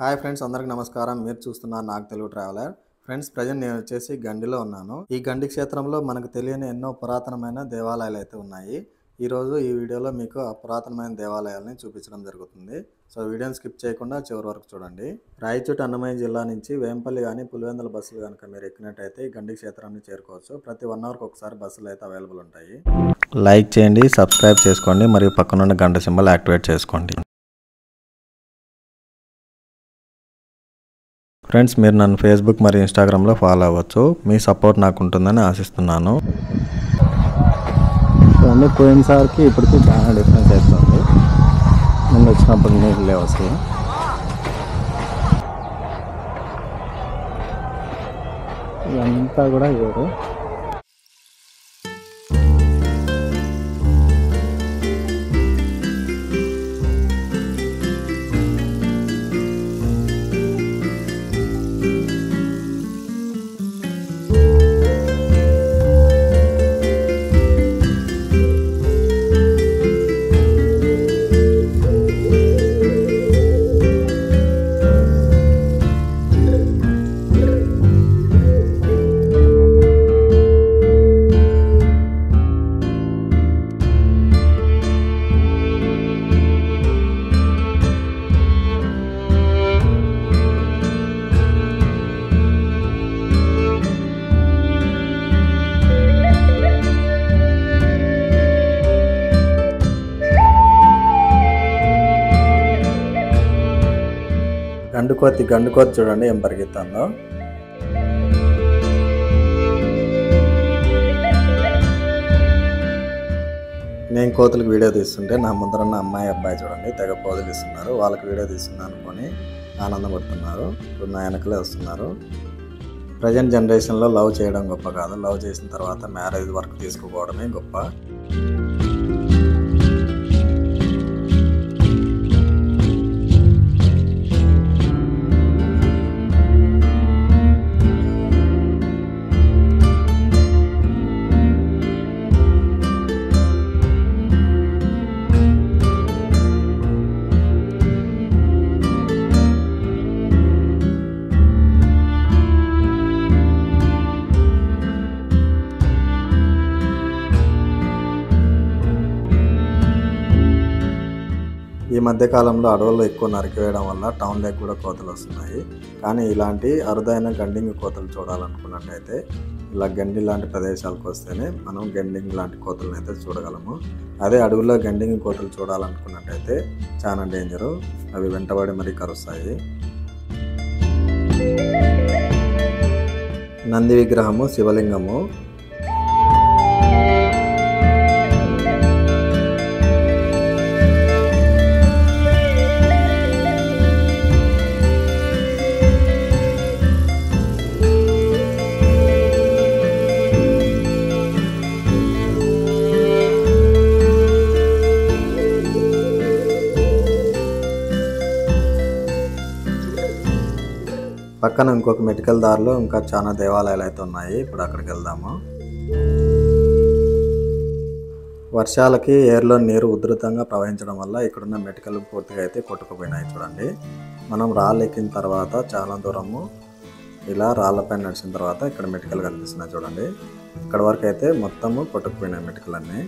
Hi friends, అందరికి నమస్కారం. మీరు చూస్తున్నారు నాకు తెలుగు ట్రావెలర్. ఫ్రెండ్స్, ప్రజెంట్ నేను వచ్చేసి గండిలో ఉన్నాను. ఈ గండి క్షేత్రంలో మనకు తెలియని ఎన్నో పురాతనమైన దేవాలయాలు అయితే ఉన్నాయి. ఈరోజు ఈ వీడియోలో మీకు ఆ పురాతనమైన దేవాలయాలని చూపించడం జరుగుతుంది. సో వీడియోని స్కిప్ చేయకుండా చివరి వరకు చూడండి. రాయచోటి అన్నమయ్య జిల్లా నుంచి వేంపల్లి కానీ పులివెందుల బస్సులు కనుక మీరు ఎక్కినట్టయితే ఈ గండి క్షేత్రాన్ని చేరుకోవచ్చు. ప్రతి 1 అవర్కి ఒకసారి బస్సులు అయితే అవైలబుల్ ఉంటాయి. లైక్ చేయండి, సబ్స్క్రైబ్ చేసుకోండి, మరియు పక్కనున్న గంట సింబల్ యాక్టివేట్ చేసుకోండి. ఫ్రెండ్స్, మీరు నన్ను ఫేస్బుక్ మరియు ఇన్స్టాగ్రామ్లో ఫాలో అవ్వచ్చు. మీ సపోర్ట్ నాకు ఉంటుందని ఆశిస్తున్నాను. అన్నీ పోయినసారికి ఇప్పటికీ చాలా డిఫరెన్స్ అవుతుంది. ముందు వచ్చినప్పుడు నీళ్ళు లేవు అసలు. ఇదంతా కూడా వేరు. గండుకోతి చూడండి ఏం పరిగెత్తాలో. నేను కోతులకు వీడియో తీస్తుంటే నా ముందరున్న అమ్మాయి అబ్బాయి చూడండి తెగ పోజులు ఇస్తున్నారు. వాళ్ళకి వీడియో తీస్తున్నా అనుకొని ఆనందపడుతున్నారు. ఇప్పుడు నా వెనకలే వస్తున్నారు. ప్రజెంట్ జనరేషన్లో లవ్ చేయడం గొప్ప కాదు, లవ్ చేసిన తర్వాత మ్యారేజ్ వరకు తీసుకుపోవడమే గొప్ప. ఈ మధ్యకాలంలో అడవుల్లో ఎక్కువ నరికివేయడం వల్ల టౌన్లోకి కూడా కోతలు వస్తున్నాయి. కానీ ఇలాంటి అరుదైన గండింగ్ కోతలు చూడాలనుకున్నట్టయితే ఇలా గండి లాంటి ప్రదేశాలకు వస్తేనే మనం గండింగ్ లాంటి కోతలను అయితే చూడగలము. అదే అడవుల్లో గండింగ్ కోతలు చూడాలనుకున్నట్టయితే చాలా డేంజరు. అవి వెంటబడి మరీ కరుస్తాయి. నంది విగ్రహము, శివలింగము. పక్కన ఇంకొక మెడికల్ దారిలో ఇంకా చాలా దేవాలయాలు అయితే ఉన్నాయి. ఇప్పుడు అక్కడికి వెళ్దాము. వర్షాలకి ఏర్లో నీరు ఉధృతంగా ప్రవహించడం వల్ల ఇక్కడున్న మెడికల్ పూర్తిగా అయితే కొట్టుకుపోయినాయి. చూడండి, మనం రాళ్ళు ఎక్కిన తర్వాత చాలా దూరము ఇలా రాళ్ళపైన నడిచిన తర్వాత ఇక్కడ మెడికల్ కనిపిస్తున్నాయి. చూడండి, ఇక్కడ వరకు అయితే మొత్తము కొట్టుకుపోయినాయి మెడికల్ అన్నీ.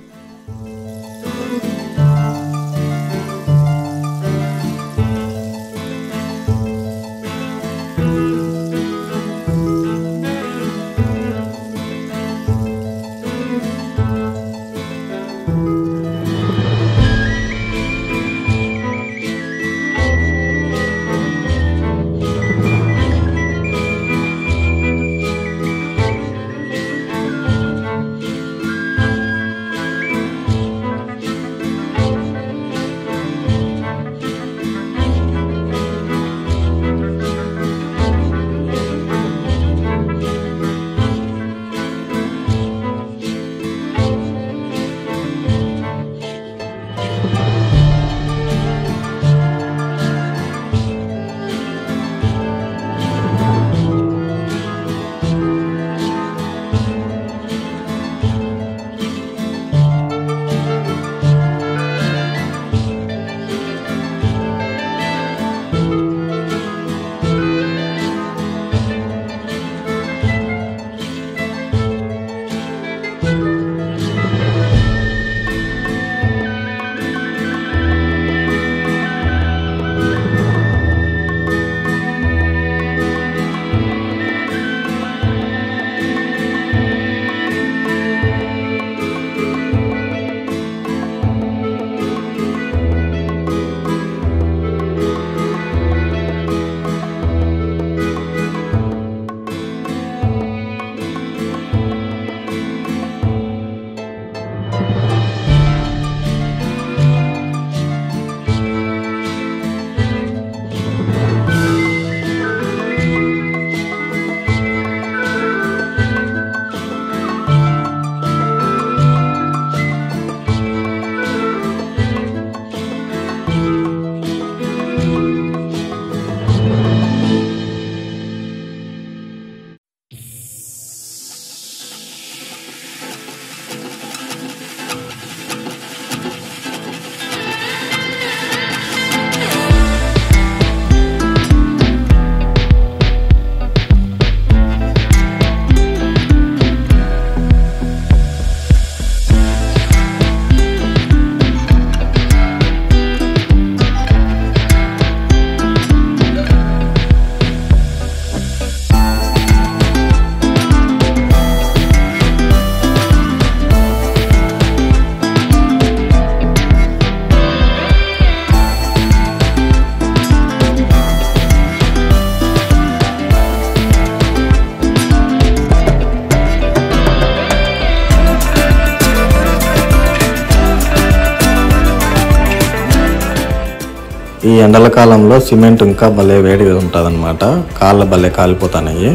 ఈ ఎండల కాలంలో సిమెంట్ ఇంకా భలే వేడిగా ఉంటుందన్నమాట, కాళ్ళు భలే కాలిపోతాయి.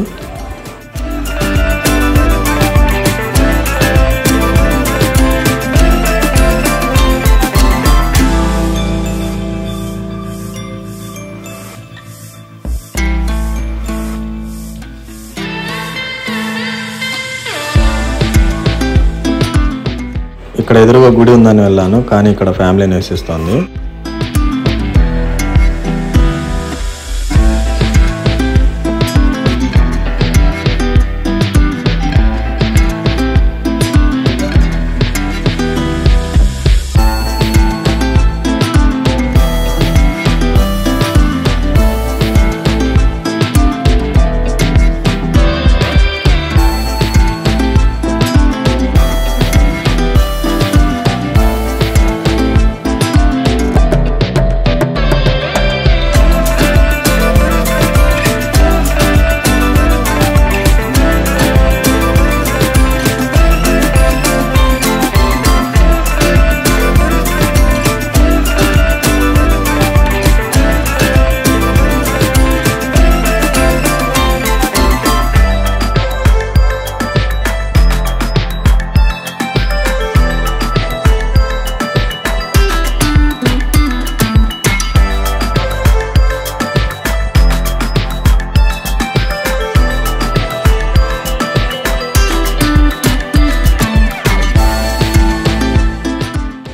ఇక్కడ ఎదురుగా గుడి ఉందని వెళ్ళాను, కానీ ఇక్కడ ఫ్యామిలీ నివసిస్తోంది.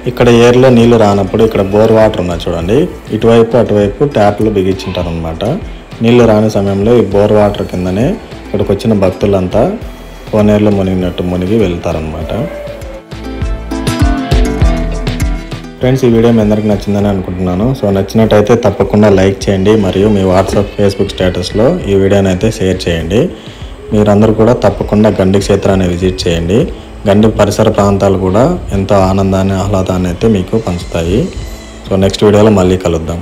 ఇక్కడ ఏర్లో నీళ్లు రానప్పుడు ఇక్కడ బోర్ వాటర్ ఉన్నాయి చూడండి, ఇటువైపు అటువైపు ట్యాప్లు బిగించుంటారు అనమాట. నీళ్లు రాని సమయంలో ఈ బోర్ వాటర్ కిందనే ఇక్కడికి వచ్చిన భక్తులంతా కోనేరులో మునిగినట్టు మునిగి వెళ్తారనమాట. ఫ్రెండ్స్, ఈ వీడియో మీ అందరికీ నచ్చిందని అనుకుంటున్నాను. సో నచ్చినట్టయితే తప్పకుండా లైక్ చేయండి, మరియు మీ వాట్సాప్ ఫేస్బుక్ స్టేటస్లో ఈ వీడియోని అయితే షేర్ చేయండి. మీరందరూ కూడా తప్పకుండా గండి క్షేత్రాన్ని విజిట్ చేయండి. గండి పరిసర ప్రాంతాలు కూడా ఎంతో ఆనందాన్ని ఆహ్లాదాన్ని అయితే మీకు పంచుతాయి. సో నెక్స్ట్ వీడియోలో మళ్ళీ కలుద్దాం.